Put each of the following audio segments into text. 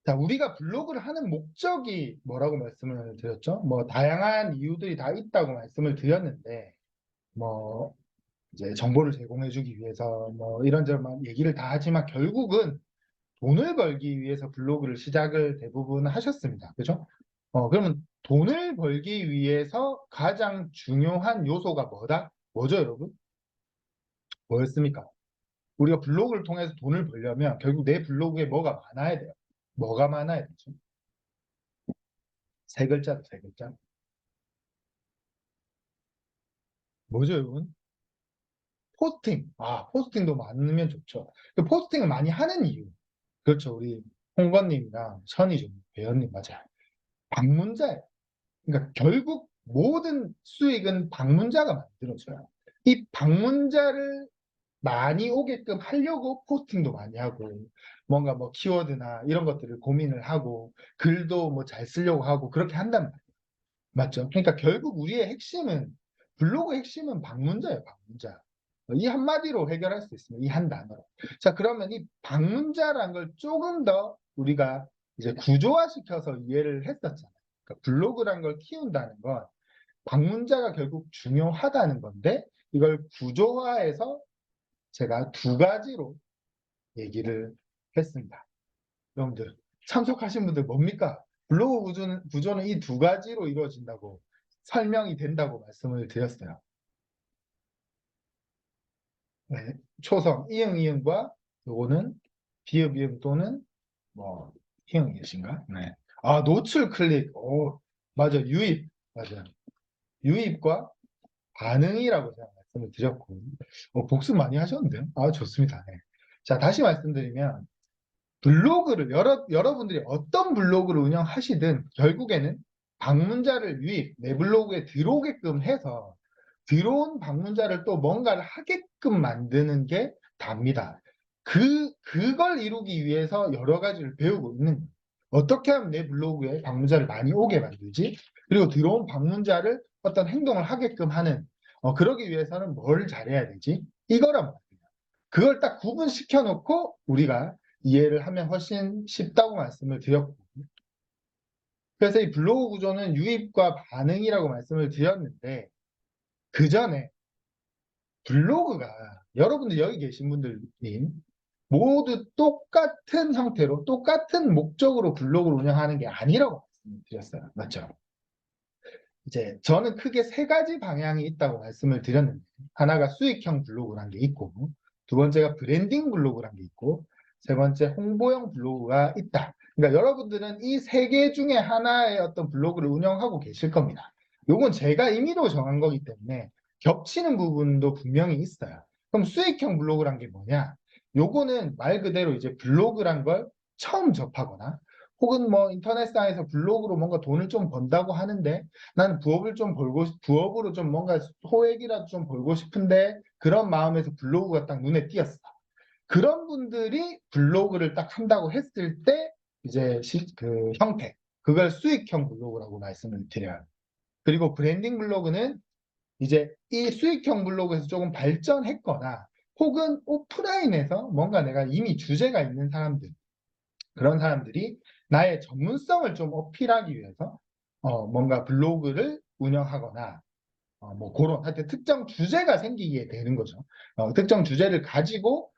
자, 우리가 블로그를 하는 목적이 뭐라고 말씀을 드렸죠? 뭐 다양한 이유들이 다 있다고 말씀을 드렸는데, 뭐 이제 정보를 제공해주기 위해서 뭐 이런저런 얘기를 다 하지만 결국은 돈을 벌기 위해서 블로그를 시작을 대부분 하셨습니다. 그죠? 그러면 돈을 벌기 위해서 가장 중요한 요소가 뭐다? 뭐죠, 여러분? 뭐였습니까? 우리가 블로그를 통해서 돈을 벌려면 결국 내 블로그에 뭐가 많아야 돼요? 뭐가 많아야 되죠? 세 글자도 세 글자. 뭐죠, 여러분? 포스팅. 포스팅도 많으면 좋죠. 그 포스팅을 많이 하는 이유. 그렇죠. 우리 홍건님이랑 선이죠. 배현님, 맞아요. 방문자예요. 그러니까 결국 모든 수익은 방문자가 만들어줘요. 이 방문자를 많이 오게끔 하려고 포스팅도 많이 하고, 뭔가 뭐 키워드나 이런 것들을 고민을 하고, 글도 뭐 잘 쓰려고 하고, 그렇게 한단 말이에요. 맞죠? 그러니까 결국 우리의 핵심은, 블로그의 핵심은 방문자예요, 방문자. 이 한마디로 해결할 수 있습니다. 이 한 단어로. 자, 그러면 이 방문자란 걸 조금 더 우리가 이제 구조화시켜서 이해를 했었잖아요. 그러니까 블로그란 걸 키운다는 건 방문자가 결국 중요하다는 건데, 이걸 구조화해서 제가 두 가지로 얘기를 했습니다. 여러분들, 참석하신 분들 뭡니까? 블로그 구조는 이 두 가지로 이루어진다고 설명이 된다고 말씀을 드렸어요. 네, 초성, 이응, 이응과 요거는 비읍, 이응 또는 뭐 이응이신가? 네. 노출 클릭. 맞아. 유입. 맞아. 유입과 반응이라고 제가 말씀을 드렸고, 복습 많이 하셨는데요? 좋습니다. 네. 자, 다시 말씀드리면, 블로그를, 여러분들이 어떤 블로그를 운영하시든, 결국에는 방문자를 유입, 내 블로그에 들어오게끔 해서, 들어온 방문자를 또 뭔가를 하게끔 만드는 게 답니다. 그걸 이루기 위해서 여러 가지를 배우고 있는 거예요. 어떻게 하면 내 블로그에 방문자를 많이 오게 만들지? 그리고 들어온 방문자를 어떤 행동을 하게끔 하는, 그러기 위해서는 뭘 잘해야 되지? 이거란 말이에요. 그걸 딱 구분시켜 놓고 우리가 이해를 하면 훨씬 쉽다고 말씀을 드렸고. 그래서 이 블로그 구조는 유입과 반응이라고 말씀을 드렸는데, 그 전에 블로그가 여러분들 여기 계신 분들이 모두 똑같은 형태로 똑같은 목적으로 블로그를 운영하는 게 아니라고 말씀을 드렸어요. 맞죠? 이제 저는 크게 세 가지 방향이 있다고 말씀을 드렸는데, 하나가 수익형 블로그란 게 있고, 두 번째가 브랜딩 블로그란 게 있고, 세 번째 홍보형 블로그가 있다. 그러니까 여러분들은 이 세 개 중에 하나의 어떤 블로그를 운영하고 계실 겁니다. 요건 제가 임의로 정한 거기 때문에 겹치는 부분도 분명히 있어요. 그럼 수익형 블로그란 게 뭐냐? 요거는 말 그대로 이제 블로그란 걸 처음 접하거나, 혹은 뭐 인터넷상에서 블로그로 뭔가 돈을 좀 번다고 하는데, 나는 부업으로 좀 뭔가 소액이라도 좀 벌고 싶은데, 그런 마음에서 블로그가 딱 눈에 띄었어. 그런 분들이 블로그를 딱 한다고 했을 때, 이제 그 형태, 그걸 수익형 블로그라고 말씀을 드려요. 그리고 브랜딩 블로그는 이제 이 수익형 블로그에서 조금 발전했거나, 혹은 오프라인에서 뭔가 내가 이미 주제가 있는 사람들, 그런 사람들이 나의 전문성을 좀 어필하기 위해서 뭔가 블로그를 운영하거나, 뭐 그런 하여튼 특정 주제가 생기게 되는 거죠. 특정 주제를 가지고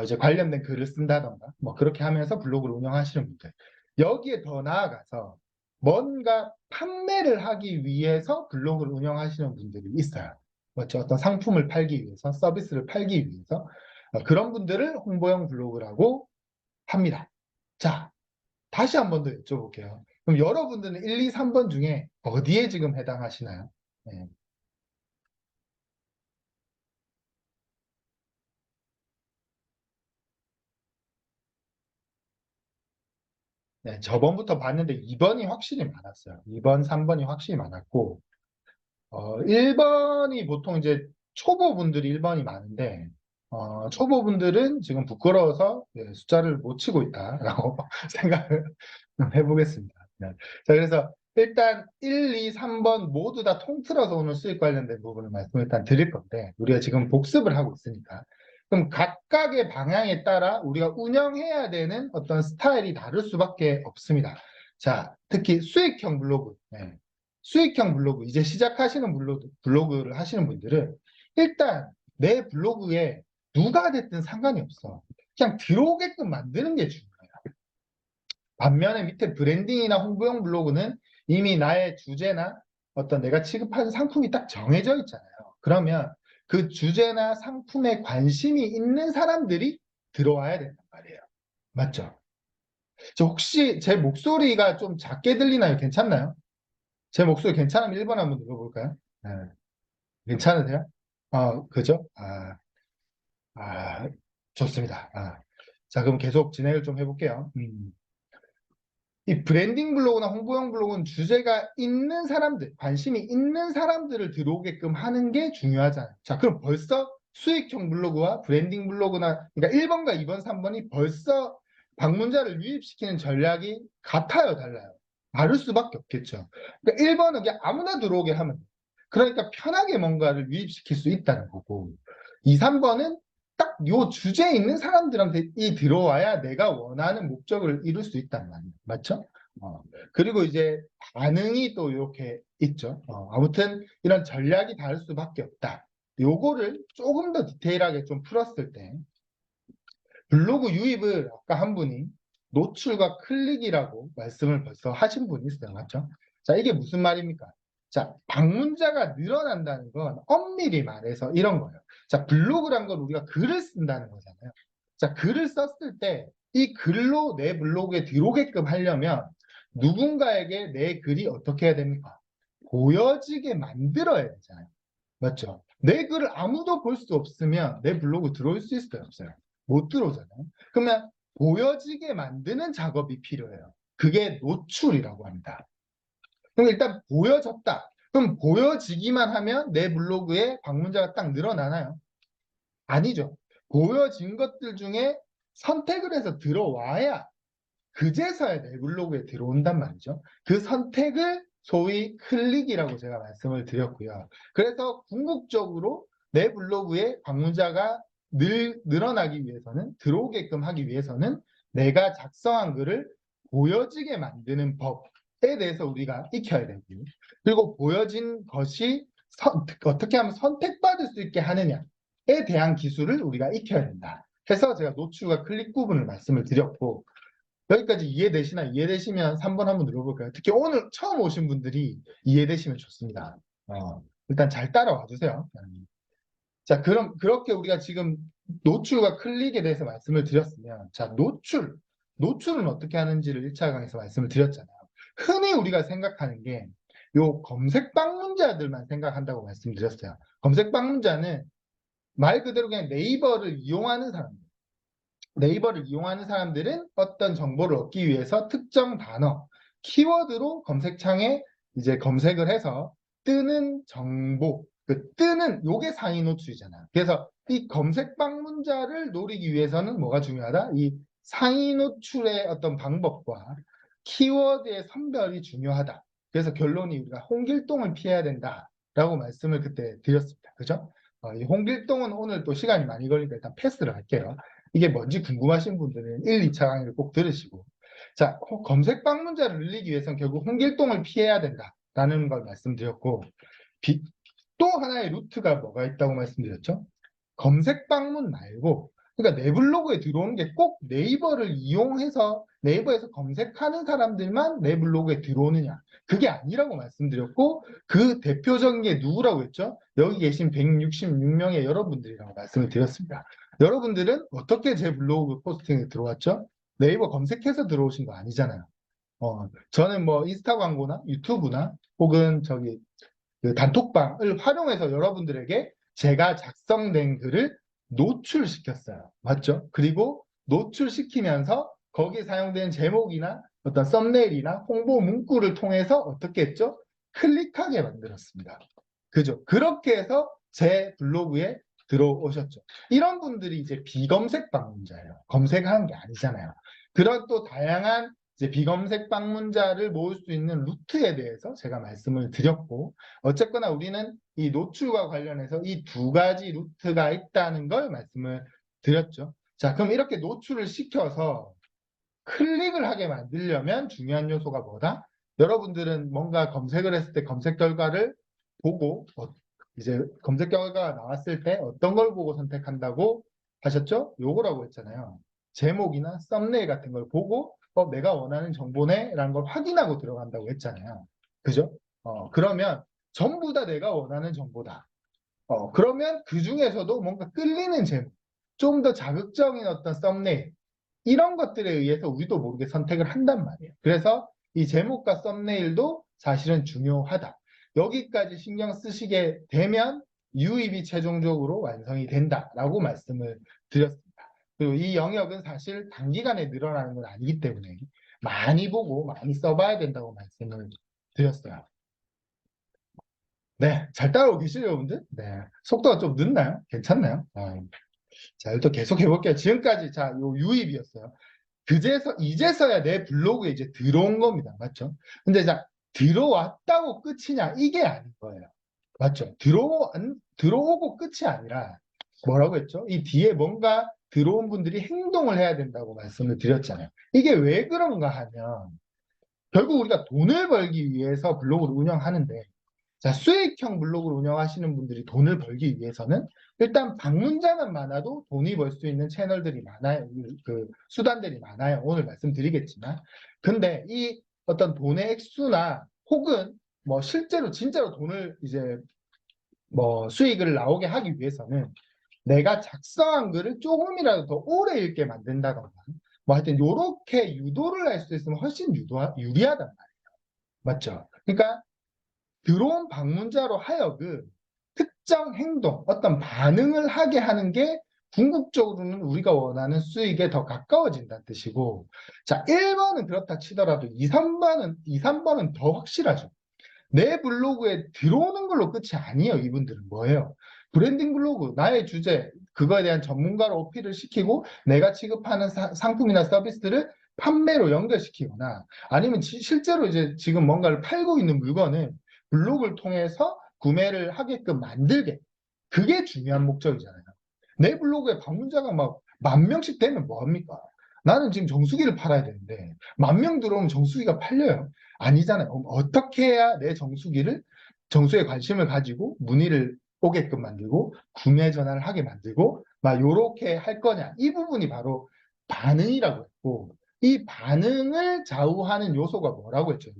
이제 관련된 글을 쓴다던가 뭐 그렇게 하면서 블로그를 운영하시는 분들, 여기에 더 나아가서 뭔가 판매를 하기 위해서 블로그를 운영하시는 분들이 있어요. 그렇죠? 어떤 상품을 팔기 위해서, 서비스를 팔기 위해서, 그런 분들을 홍보형 블로그라고 합니다. 자, 다시 한 번 더 여쭤볼게요. 그럼 여러분들은 1, 2, 3번 중에 어디에 지금 해당하시나요? 네. 네, 저번부터 봤는데 2번이 확실히 많았어요. 2번, 3번이 확실히 많았고, 1번이 보통 이제 초보분들이 1번이 많은데, 초보분들은 지금 부끄러워서 숫자를 못 치고 있다라고 생각을 해보겠습니다. 네. 자, 그래서 일단 1, 2, 3번 모두 다 통틀어서 오늘 수익 관련된 부분을 말씀을 일단 드릴 건데, 우리가 지금 복습을 하고 있으니까. 그럼 각각의 방향에 따라 우리가 운영해야 되는 어떤 스타일이 다를 수밖에 없습니다. 자, 특히 수익형 블로그, 네. 수익형 블로그, 이제 시작하시는 블로그를 하시는 분들은 일단 내 블로그에 누가 됐든 상관이 없어. 그냥 들어오게끔 만드는 게 중요해요. 반면에 밑에 브랜딩이나 홍보용 블로그는 이미 나의 주제나 어떤 내가 취급하는 상품이 딱 정해져 있잖아요. 그러면 그 주제나 상품에 관심이 있는 사람들이 들어와야 된단 말이에요. 맞죠? 저 혹시 제 목소리가 좀 작게 들리나요? 괜찮나요? 제 목소리 괜찮으면 1번 한번 눌러볼까요? 네. 괜찮으세요? 그죠? 아, 좋습니다. 자, 그럼 계속 진행을 좀 해볼게요. 이 브랜딩 블로그나 홍보용 블로그는 주제가 있는 사람들, 관심이 있는 사람들을 들어오게끔 하는 게 중요하잖아요. 자, 그럼 벌써 수익형 블로그와 브랜딩 블로그나, 그러니까 1번과 2번, 3번이 벌써 방문자를 유입시키는 전략이 같아요, 달라요? 다를 수밖에 없겠죠. 그러니까 1번은 그냥 아무나 들어오게 하면 돼요. 그러니까 편하게 뭔가를 유입시킬 수 있다는 거고, 2, 3번은 딱 요 주제에 있는 사람들한테 이 들어와야 내가 원하는 목적을 이룰 수 있단 말이에요. 맞죠? 그리고 이제 반응이 또 이렇게 있죠. 아무튼 이런 전략이 다를 수밖에 없다. 요거를 조금 더 디테일하게 좀 풀었을 때 블로그 유입을 아까 한 분이 노출과 클릭이라고 말씀을 벌써 하신 분이 있어요. 맞죠? 자, 이게 무슨 말입니까? 자, 방문자가 늘어난다는 건 엄밀히 말해서 이런 거예요. 자, 블로그란 건 우리가 글을 쓴다는 거잖아요. 자, 글을 썼을 때 이 글로 내 블로그에 들어오게끔 하려면 누군가에게 내 글이 어떻게 해야 됩니까? 보여지게 만들어야 되잖아요. 맞죠? 내 글을 아무도 볼 수 없으면 내 블로그 들어올 수 있어요, 없어요? 못 들어오잖아요. 그러면 보여지게 만드는 작업이 필요해요. 그게 노출이라고 합니다. 그럼 일단 보여졌다. 그럼 보여지기만 하면 내 블로그에 방문자가 딱 늘어나나요? 아니죠. 보여진 것들 중에 선택을 해서 들어와야 그제서야 내 블로그에 들어온단 말이죠. 그 선택을 소위 클릭이라고 제가 말씀을 드렸고요. 그래서 궁극적으로 내 블로그에 방문자가 늘어나기 위해서는, 들어오게끔 하기 위해서는 내가 작성한 글을 보여지게 만드는 법에 대해서 우리가 익혀야 되고요. 그리고 보여진 것이 어떻게 하면 선택받을 수 있게 하느냐에 대한 기술을 우리가 익혀야 된다. 해서 제가 노출과 클릭 부분을 말씀을 드렸고, 여기까지 이해되시면 3번 한번 눌러볼까요? 특히 오늘 처음 오신 분들이 이해되시면 좋습니다. 일단 잘 따라와 주세요. 자, 그럼 그렇게 우리가 지금 노출과 클릭에 대해서 말씀을 드렸으면, 자, 노출은 어떻게 하는지를 1차 강에서 말씀을 드렸잖아요. 흔히 우리가 생각하는 게 요 검색 방문자들만 생각한다고 말씀드렸어요. 검색 방문자는 말 그대로 그냥 네이버를 이용하는 사람들. 네이버를 이용하는 사람들은 어떤 정보를 얻기 위해서 특정 단어, 키워드로 검색창에 이제 검색을 해서 뜨는 정보, 그 뜨는 요게 상위 노출이잖아요. 그래서 이 검색 방문자를 노리기 위해서는 뭐가 중요하다? 이 상위 노출의 어떤 방법과 키워드의 선별이 중요하다. 그래서 결론이 우리가 홍길동을 피해야 된다라고 말씀을 그때 드렸습니다. 그죠? 이 홍길동은 오늘 또 시간이 많이 걸리니까 일단 패스를 할게요. 이게 뭔지 궁금하신 분들은 1, 2차 강의를 꼭 들으시고, 자, 검색 방문자를 늘리기 위해서는 결국 홍길동을 피해야 된다라는 걸 말씀드렸고, 또 하나의 루트가 뭐가 있다고 말씀드렸죠? 검색 방문 말고, 그러니까 내 블로그에 들어오는 게 꼭 네이버를 이용해서 네이버에서 검색하는 사람들만 내 블로그에 들어오느냐, 그게 아니라고 말씀드렸고, 그 대표적인 게 누구라고 했죠? 여기 계신 166명의 여러분들이라고 말씀을 드렸습니다. 여러분들은 어떻게 제 블로그 포스팅에 들어왔죠? 네이버 검색해서 들어오신 거 아니잖아요. 저는 뭐 인스타 광고나 유튜브나 혹은 저기 그 단톡방을 활용해서 여러분들에게 제가 작성된 글을 노출시켰어요. 맞죠? 그리고 노출시키면서 거기에 사용된 제목이나 어떤 썸네일이나 홍보 문구를 통해서 어떻게 했죠? 클릭하게 만들었습니다. 그죠? 그렇게 해서 제 블로그에 들어오셨죠. 이런 분들이 이제 비검색 방문자예요. 검색하는 게 아니잖아요. 그런 또 다양한 이제 비검색 방문자를 모을 수 있는 루트에 대해서 제가 말씀을 드렸고, 어쨌거나 우리는 이 노출과 관련해서 이 두 가지 루트가 있다는 걸 말씀을 드렸죠. 자, 그럼 이렇게 노출을 시켜서 클릭을 하게 만들려면 중요한 요소가 뭐다? 여러분들은 뭔가 검색을 했을 때 검색 결과를 보고 이제 검색 결과가 나왔을 때 어떤 걸 보고 선택한다고 하셨죠? 요거라고 했잖아요. 제목이나 썸네일 같은 걸 보고 내가 원하는 정보네 라는 걸 확인하고 들어간다고 했잖아요. 그죠? 그러면 전부 다 내가 원하는 정보다. 그러면 그 중에서도 뭔가 끌리는 제목, 좀 더 자극적인 어떤 썸네일, 이런 것들에 의해서 우리도 모르게 선택을 한단 말이에요. 그래서 이 제목과 썸네일도 사실은 중요하다. 여기까지 신경 쓰시게 되면 유입이 최종적으로 완성이 된다라고 말씀을 드렸습니다. 그리고 이 영역은 사실 단기간에 늘어나는 건 아니기 때문에 많이 보고 많이 써봐야 된다고 말씀을 드렸어요. 네, 잘 따라오고 계시죠, 여러분들? 네, 속도가 좀 늦나요? 괜찮나요? 자, 일단 계속 해볼게요. 지금까지 자, 요 유입이었어요. 이제서야 내 블로그에 이제 들어온 겁니다. 맞죠? 근데 자, 들어왔다고 끝이냐? 이게 아닌 거예요. 맞죠? 들어오고 끝이 아니라 뭐라고 했죠? 이 뒤에 뭔가 들어온 분들이 행동을 해야 된다고 말씀을 드렸잖아요. 이게 왜 그런가 하면 결국 우리가 돈을 벌기 위해서 블로그를 운영하는데, 자, 수익형 블로그를 운영하시는 분들이 돈을 벌기 위해서는 일단 방문자만 많아도 돈이 벌 수 있는 채널들이 많아요. 그 수단들이 많아요. 오늘 말씀드리겠지만. 근데 이 어떤 돈의 액수나 혹은 뭐 실제로 진짜로 돈을 이제 뭐 수익을 나오게 하기 위해서는 내가 작성한 글을 조금이라도 더 오래 읽게 만든다던가 뭐 하여튼 요렇게 유도를 할 수 있으면 훨씬 유리하단 말이에요. 맞죠? 그러니까 들어온 방문자로 하여금 특정 행동, 어떤 반응을 하게 하는 게 궁극적으로는 우리가 원하는 수익에 더 가까워진다는 뜻이고, 자, 1번은 그렇다 치더라도 2, 3번은 더 확실하죠. 내 블로그에 들어오는 걸로 끝이 아니에요. 이분들은 뭐예요? 브랜딩 블로그, 나의 주제, 그거에 대한 전문가로 어필을 시키고 내가 취급하는 상품이나 서비스를 판매로 연결시키거나 아니면 실제로 이제 지금 뭔가를 팔고 있는 물건을 블로그를 통해서 구매를 하게끔 만들게. 그게 중요한 목적이잖아요. 내 블로그에 방문자가 막 10,000명씩 되면 뭐합니까? 나는 지금 정수기를 팔아야 되는데 10,000명 들어오면 정수기가 팔려요. 아니잖아요. 어떻게 해야 내 정수에 관심을 가지고 문의를 오게끔 만들고 구매 전화를 하게 만들고 막 요렇게 할 거냐. 이 부분이 바로 반응이라고 했고, 이 반응을 좌우하는 요소가 뭐라고 했죠?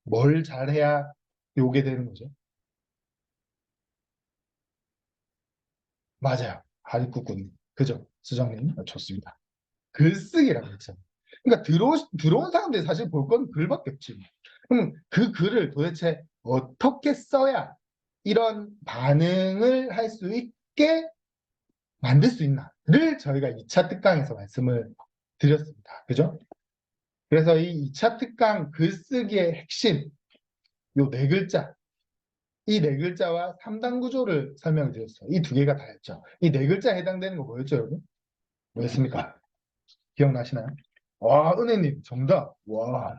뭘 잘해야 요게 되는 거죠? 맞아요. 하리쿠꾸님. 그죠? 수정님. 좋습니다. 글쓰기라고 했잖아요. 그러니까 들어온 사람들이 사실 볼 건 글밖에 없지. 그럼 그 글을 도대체 어떻게 써야 이런 반응을 할 수 있게 만들 수 있나를 저희가 2차 특강에서 말씀을 드렸습니다. 그죠? 그래서 이 2차 특강 글쓰기의 핵심, 요 네 글자, 이 네 글자와 3단 구조를 설명을 드렸어요. 이 두 개가 다였죠. 이 네 글자에 해당되는 거 뭐였죠, 여러분? 뭐였습니까? 기억나시나요? 와, 은혜님, 정답. 와,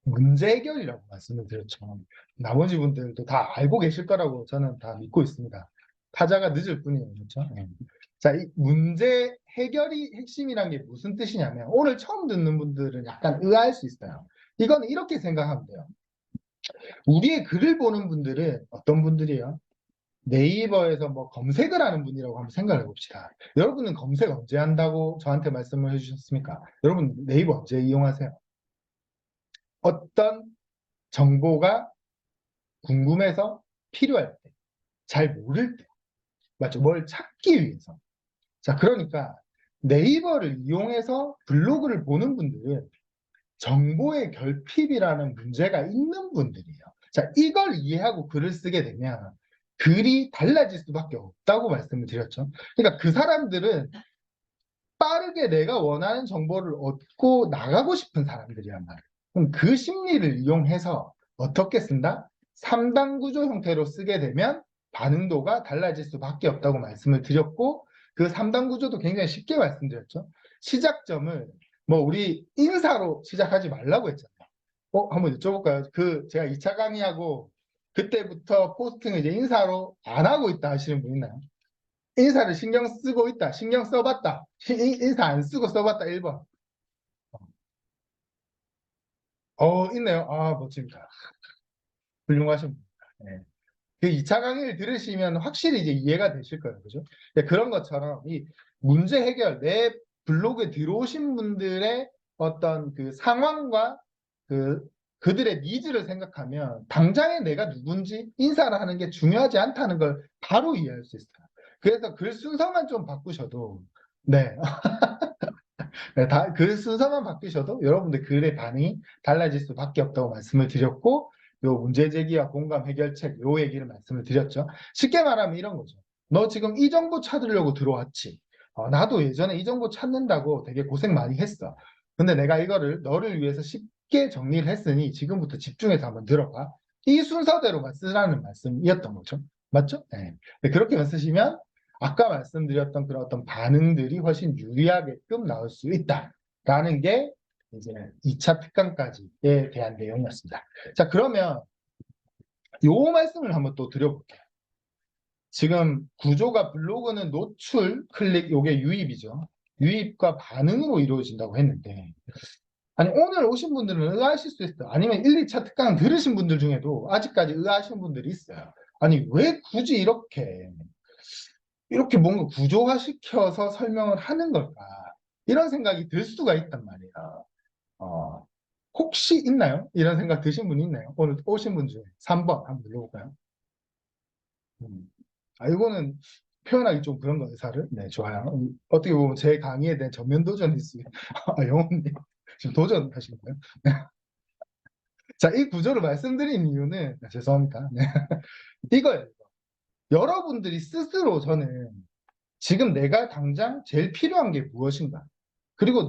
문제 해결이라고 말씀을 드렸죠. 나머지 분들도 다 알고 계실 거라고 저는 다 믿고 있습니다. 타자가 늦을 뿐이에요. 그렇죠? 네. 자, 이 문제 해결이 핵심이란 게 무슨 뜻이냐면 오늘 처음 듣는 분들은 약간 의아할 수 있어요. 이건 이렇게 생각하면 돼요. 우리의 글을 보는 분들은 어떤 분들이에요? 네이버에서 뭐 검색을 하는 분이라고 한번 생각해 봅시다. 여러분은 검색 언제 한다고 저한테 말씀을 해주셨습니까? 여러분 네이버 언제 이용하세요? 어떤 정보가 궁금해서 필요할 때, 잘 모를 때, 맞죠? 뭘 찾기 위해서. 자, 그러니까 네이버를 이용해서 블로그를 보는 분들은 정보의 결핍이라는 문제가 있는 분들이에요. 자, 이걸 이해하고 글을 쓰게 되면 글이 달라질 수밖에 없다고 말씀을 드렸죠. 그러니까 그 사람들은 빠르게 내가 원하는 정보를 얻고 나가고 싶은 사람들이란 말이에요. 그럼 그 심리를 이용해서 어떻게 쓴다? 3단 구조 형태로 쓰게 되면 반응도가 달라질 수밖에 없다고 말씀을 드렸고, 그 3단 구조도 굉장히 쉽게 말씀드렸죠. 시작점을 뭐 우리 인사로 시작하지 말라고 했잖아요. 한번 여쭤볼까요? 제가 2차 강의하고 그때부터 포스팅을 이제 인사로 안 하고 있다 하시는 분 있나요? 인사를 신경 쓰고 있다. 신경 써봤다. 인사 안 쓰고 써봤다. 1번. 있네요. 아, 멋집니다. 훌륭하신 분. 네. 그 2차 강의를 들으시면 확실히 이제 이해가 되실 거예요. 그죠? 그런 것처럼 이 문제 해결, 내 블로그에 들어오신 분들의 어떤 그 상황과 그, 그들의 니즈를 생각하면 당장에 내가 누군지 인사를 하는 게 중요하지 않다는 걸 바로 이해할 수 있어요. 그래서 글 순서만 좀 바꾸셔도, 네. 네, 글 순서만 바뀌셔도 여러분들 글의 반응이 달라질 수밖에 없다고 말씀을 드렸고, 요 문제 제기와 공감 해결책 요 얘기를 말씀을 드렸죠. 쉽게 말하면 이런 거죠. 너 지금 이 정보 찾으려고 들어왔지. 나도 예전에 이 정보 찾는다고 되게 고생 많이 했어. 근데 내가 이거를 너를 위해서 쉽게 정리를 했으니 지금부터 집중해서 한번 들어봐. 이 순서대로만 쓰라는 말씀이었던 거죠. 맞죠? 네. 그렇게만 쓰시면 아까 말씀드렸던 그런 어떤 반응들이 훨씬 유리하게끔 나올 수 있다라는 게 이제 2차 특강까지에 대한 내용이었습니다. 자, 그러면 요 말씀을 한번 또 드려볼게요. 지금 구조가 블로그는 노출, 클릭, 요게 유입이죠. 유입과 반응으로 이루어진다고 했는데, 아니, 오늘 오신 분들은 의아하실 수 있어요. 아니면 1, 2차 특강 들으신 분들 중에도 아직까지 의아하신 분들이 있어요. 아니, 왜 굳이 이렇게 뭔가 구조화시켜서 설명을 하는 걸까? 이런 생각이 들 수가 있단 말이에요. 어, 혹시 있나요? 이런 생각 드신 분 있나요? 오늘 오신 분 중에 3번 한번 눌러볼까요? 이거는 표현하기 좀 그런 거 의사를? 네, 좋아요. 어떻게 보면 제 강의에 대한 전면 도전일 수 있어요. 영호님, 지금 도전하신 거예요? 자, 이 구조를 말씀드린 이유는, 죄송합니다. 네. 이거예요. 여러분들이 스스로 저는 지금 내가 당장 제일 필요한 게 무엇인가? 그리고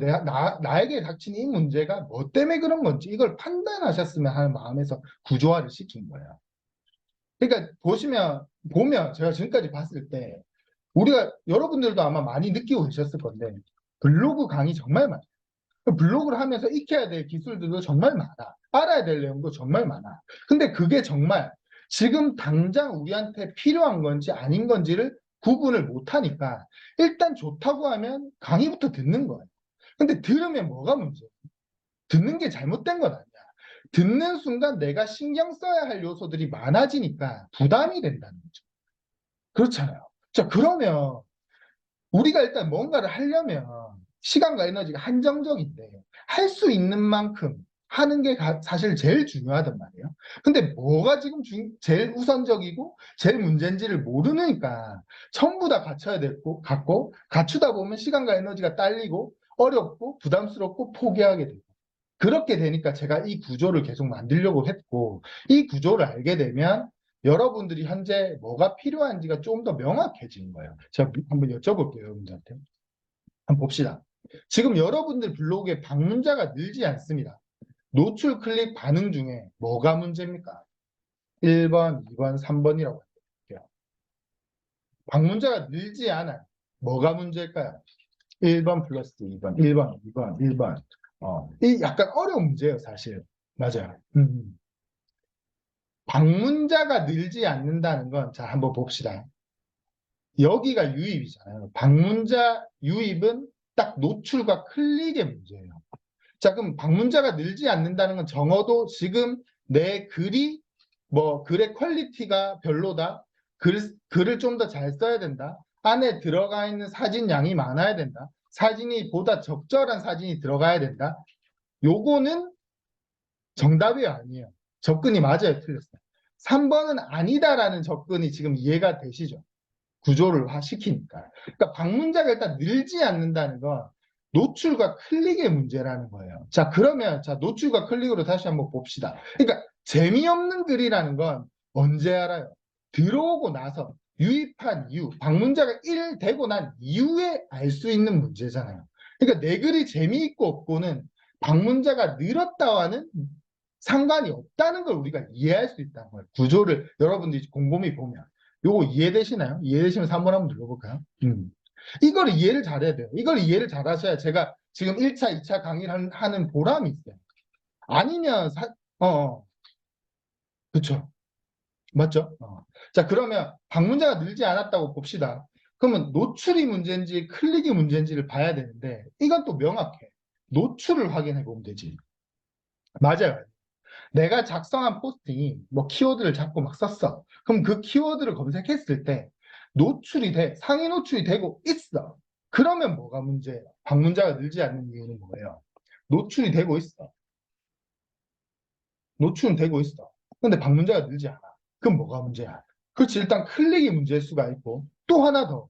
나에게 닥친 이 문제가 뭐 때문에 그런 건지 이걸 판단하셨으면 하는 마음에서 구조화를 시킨 거예요. 그러니까 보면 제가 지금까지 봤을 때 우리가 여러분들도 아마 많이 느끼고 계셨을 건데 블로그 강의 정말 많아요. 블로그를 하면서 익혀야 될 기술들도 정말 많아. 알아야 될 내용도 정말 많아. 근데 그게 정말 지금 당장 우리한테 필요한 건지 아닌 건지를 구분을 못하니까 일단 좋다고 하면 강의부터 듣는 거예요. 근데 들으면 뭐가 문제야? 듣는 게 잘못된 건 아니야. 듣는 순간 내가 신경 써야 할 요소들이 많아지니까 부담이 된다는 거죠. 그렇잖아요. 자, 그러면 우리가 일단 뭔가를 하려면 시간과 에너지가 한정적인데 할 수 있는 만큼 하는 게 사실 제일 중요하단 말이에요. 근데 뭐가 지금 제일 우선적이고 제일 문제인지를 모르니까 전부 다 갖춰야 되고 갖추다 보면 시간과 에너지가 딸리고 어렵고 부담스럽고 포기하게 되고 그렇게 되니까 제가 이 구조를 계속 만들려고 했고 이 구조를 알게 되면 여러분들이 현재 뭐가 필요한지가 좀 더 명확해지는 거예요. 제가 한번 여쭤볼게요, 여러분들한테. 한번 봅시다. 지금 여러분들 블로그에 방문자가 늘지 않습니다. 노출 클릭 반응 중에 뭐가 문제입니까? 1번, 2번, 3번이라고 할게요. 방문자가 늘지 않아요. 뭐가 문제일까요? 1번 플러스 2번, 1번, 2번, 1번. 이 약간 어려운 문제예요, 사실. 맞아요. 방문자가 늘지 않는다는 건, 자, 한번 봅시다. 여기가 유입이잖아요. 방문자 유입은 딱 노출과 클릭의 문제예요. 자, 그럼 방문자가 늘지 않는다는 건 적어도 지금 내 글이 글의 퀄리티가 별로다. 글을 좀 더 잘 써야 된다. 안에 들어가 있는 사진 양이 많아야 된다. 사진이 보다 적절한 사진이 들어가야 된다. 요거는 정답이 아니에요. 접근이 맞아요, 틀렸어요. 3번은 아니다라는 접근이 지금 이해가 되시죠? 구조를 시키니까. 그러니까 방문자가 일단 늘지 않는다는 건 노출과 클릭의 문제라는 거예요. 자, 그러면 자, 노출과 클릭으로 다시 한번 봅시다. 그러니까 재미없는 글이라는 건 언제 알아요? 들어오고 나서 유입한 이유, 방문자가 1 되고 난 이후에 알 수 있는 문제잖아요. 그러니까 내 글이 재미있고 없고는 방문자가 늘었다와는 상관이 없다는 걸 우리가 이해할 수 있다는 거예요. 구조를 여러분들이 곰곰이 보면. 요거 이해되시나요? 이해되시면 3번 한번 눌러볼까요? 이걸 이해를 잘해야 돼요. 이걸 이해를 잘하셔야 제가 지금 1차, 2차 강의를 하는 보람이 있어요. 아니면, 그쵸. 맞죠? 자, 그러면 방문자가 늘지 않았다고 봅시다. 그러면 노출이 문제인지 클릭이 문제인지를 봐야 되는데, 이건 또 명확해. 노출을 확인해 보면 되지. 맞아요. 내가 작성한 포스팅이 뭐 키워드를 잡고 막 썼어. 그럼 그 키워드를 검색했을 때 노출이 돼, 상위 노출이 되고 있어. 그러면 뭐가 문제예요? 방문자가 늘지 않는 이유는 뭐예요? 노출이 되고 있어. 노출은 되고 있어. 근데 방문자가 늘지 않아. 그럼 뭐가 문제야? 그렇지, 일단 클릭이 문제일 수가 있고, 또 하나 더.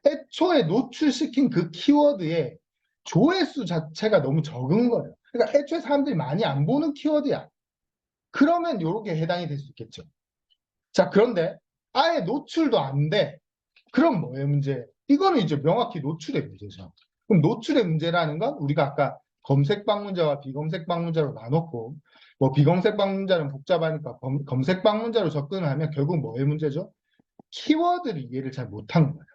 애초에 노출시킨 그 키워드의 조회수 자체가 너무 적은 거예요. 그러니까 애초에 사람들이 많이 안 보는 키워드야. 그러면 요렇게 해당이 될 수 있겠죠. 자, 그런데 아예 노출도 안 돼. 그럼 뭐의 문제? 이거는 이제 명확히 노출의 문제죠. 그럼 노출의 문제라는 건 우리가 아까 검색 방문자와 비검색 방문자로 나눴고, 뭐 비검색 방문자는 복잡하니까 검색 방문자로 접근을 하면 결국 뭐의 문제죠? 키워드를 이해를 잘 못한 거예요.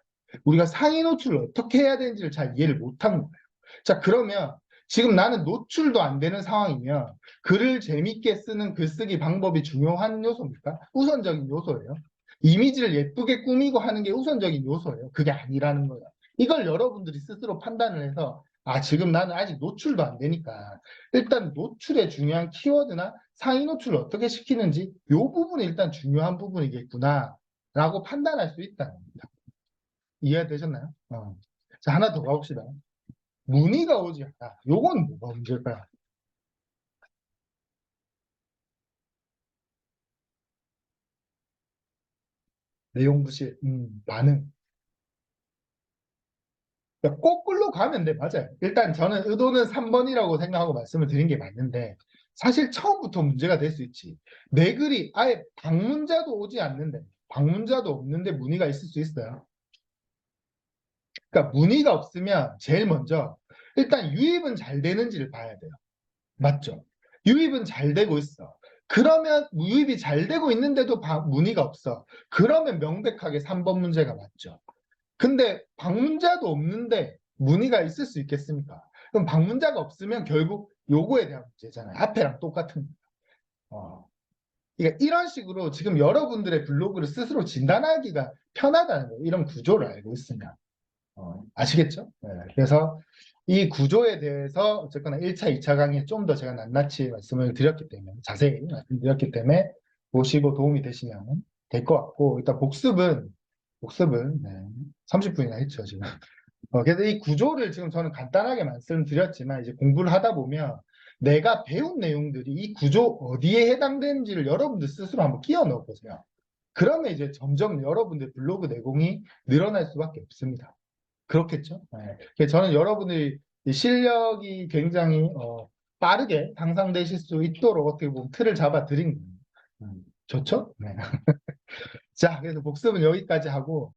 우리가 상위 노출을 어떻게 해야 되는지를 잘 이해를 못한 거예요. 자, 그러면 지금 나는 노출도 안 되는 상황이면 글을 재밌게 쓰는 글쓰기 방법이 중요한 요소입니까? 우선적인 요소예요. 이미지를 예쁘게 꾸미고 하는 게 우선적인 요소예요. 그게 아니라는 거예요. 이걸 여러분들이 스스로 판단을 해서 아, 지금 나는 아직 노출도 안 되니까 일단 노출에 중요한 키워드나 상위 노출을 어떻게 시키는지 이 부분이 일단 중요한 부분이겠구나 라고 판단할 수 있다는 겁니다. 이해되셨나요? 자, 하나 더 가봅시다. 문의가 오지 않아. 요건 뭐가 문제일까요? 내용 부실, 반응. 그러니까 거꾸로 가면 돼, 맞아요. 일단 저는 의도는 3번이라고 생각하고 말씀을 드린 게 맞는데, 사실 처음부터 문제가 될 수 있지. 내 글이 아예 방문자도 오지 않는데, 방문자도 없는데 문의가 있을 수 있어요. 그러니까 문의가 없으면 제일 먼저 일단 유입은 잘 되는지를 봐야 돼요. 맞죠? 유입은 잘 되고 있어. 그러면 유입이 잘 되고 있는데도 문의가 없어. 그러면 명백하게 3번 문제가 맞죠. 근데 방문자도 없는데 문의가 있을 수 있겠습니까? 그럼 방문자가 없으면 결국 요거에 대한 문제잖아요. 앞에랑 똑같은 거. 그러니까 이런 식으로 지금 여러분들의 블로그를 스스로 진단하기가 편하다는 거예요. 이런 구조를 알고 있으면. 아시겠죠? 네, 그래서 이 구조에 대해서 어쨌거나 1차, 2차 강의에 좀 더 제가 낱낱이 말씀을 드렸기 때문에, 자세히 말씀드렸기 때문에 보시고 도움이 되시면 될 것 같고, 일단 복습은, 네, 30분이나 했죠, 지금. 그래서 이 구조를 지금 저는 간단하게 말씀드렸지만, 이제 공부를 하다 보면 내가 배운 내용들이 이 구조 어디에 해당되는지를 여러분들 스스로 한번 끼워 넣어 보세요. 그러면 이제 점점 여러분들 블로그 내공이 늘어날 수밖에 없습니다. 그렇겠죠. 네. 그래서 저는 여러분의 이 실력이 굉장히 빠르게 향상되실 수 있도록 어떻게 보면 틀을 잡아 드린 거예요. 좋죠? 네. 자, 그래서 복습은 여기까지 하고